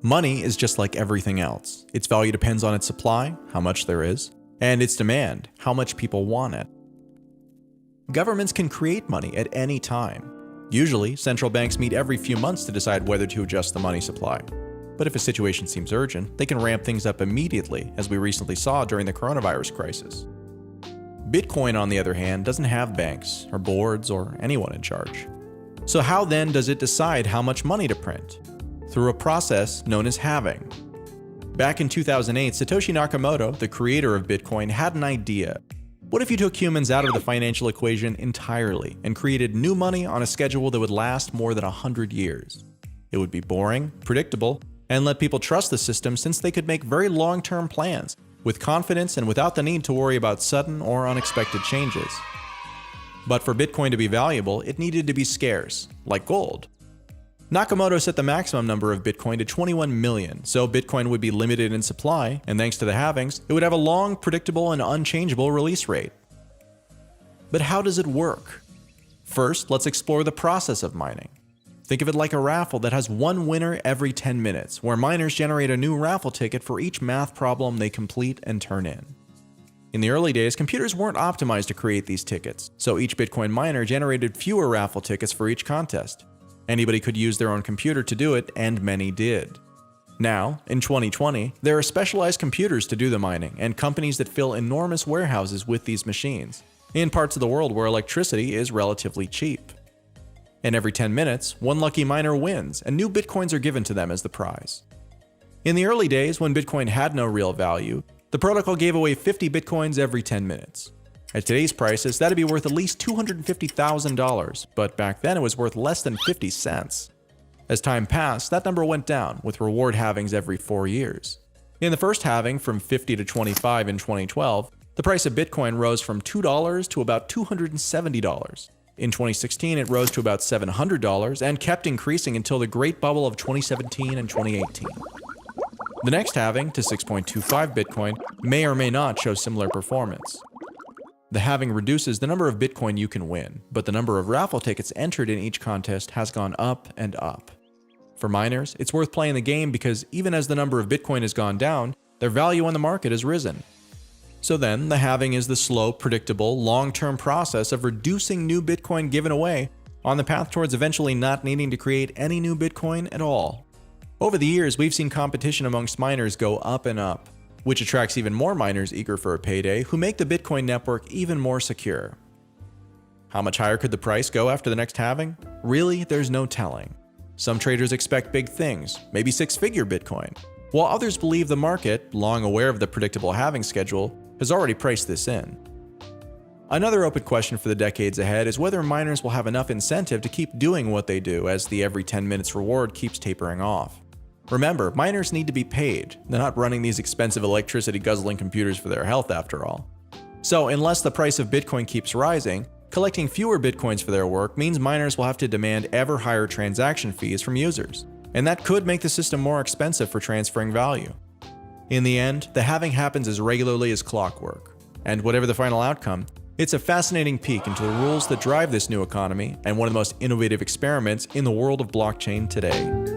Money is just like everything else. Its value depends on its supply, how much there is, and its demand, how much people want it. Governments can create money at any time. Usually, central banks meet every few months to decide whether to adjust the money supply. But if a situation seems urgent, they can ramp things up immediately, as we recently saw during the coronavirus crisis. Bitcoin, on the other hand, doesn't have banks, or boards, or anyone in charge. So how then does it decide how much money to print? Through a process known as halving. Back in 2008, Satoshi Nakamoto, the creator of Bitcoin, had an idea. What if you took humans out of the financial equation entirely and created new money on a schedule that would last more than 100 years? It would be boring, predictable, and let people trust the system since they could make very long-term plans, with confidence and without the need to worry about sudden or unexpected changes. But for Bitcoin to be valuable, it needed to be scarce, like gold. Nakamoto set the maximum number of Bitcoin to 21 million, so Bitcoin would be limited in supply, and thanks to the halvings, it would have a long, predictable, and unchangeable release rate. But how does it work? First, let's explore the process of mining. Think of it like a raffle that has one winner every 10 minutes, where miners generate a new raffle ticket for each math problem they complete and turn in. In the early days, computers weren't optimized to create these tickets, so each Bitcoin miner generated fewer raffle tickets for each contest. Anybody could use their own computer to do it, and many did. Now, in 2020, there are specialized computers to do the mining, and companies that fill enormous warehouses with these machines, in parts of the world where electricity is relatively cheap. And every 10 minutes, one lucky miner wins, and new Bitcoins are given to them as the prize. In the early days, when Bitcoin had no real value, the protocol gave away 50 Bitcoins every 10 minutes. At today's prices, that'd be worth at least $250,000, but back then it was worth less than 50 cents. As time passed, that number went down, with reward halvings every 4 years. In the first halving, from 50 to 25 in 2012, the price of Bitcoin rose from $2 to about $270. In 2016, it rose to about $700 and kept increasing until the Great Bubble of 2017 and 2018. The next halving, to 6.25 Bitcoin, may or may not show similar performance. The halving reduces the number of Bitcoin you can win, but the number of raffle tickets entered in each contest has gone up and up. For miners, it's worth playing the game because even as the number of Bitcoin has gone down, their value on the market has risen. So then, the halving is the slow, predictable, long-term process of reducing new Bitcoin given away on the path towards eventually not needing to create any new Bitcoin at all. Over the years, we've seen competition amongst miners go up and up, which attracts even more miners eager for a payday who make the Bitcoin network even more secure. How much higher could the price go after the next halving? Really, there's no telling. Some traders expect big things, maybe six-figure Bitcoin, while others believe the market, long aware of the predictable halving schedule, has already priced this in. Another open question for the decades ahead is whether miners will have enough incentive to keep doing what they do as the every 10 minutes reward keeps tapering off. Remember, miners need to be paid. They're not running these expensive electricity-guzzling computers for their health after all. So unless the price of Bitcoin keeps rising, collecting fewer Bitcoins for their work means miners will have to demand ever higher transaction fees from users, and that could make the system more expensive for transferring value. In the end, the halving happens as regularly as clockwork, and whatever the final outcome, it's a fascinating peek into the rules that drive this new economy and one of the most innovative experiments in the world of blockchain today.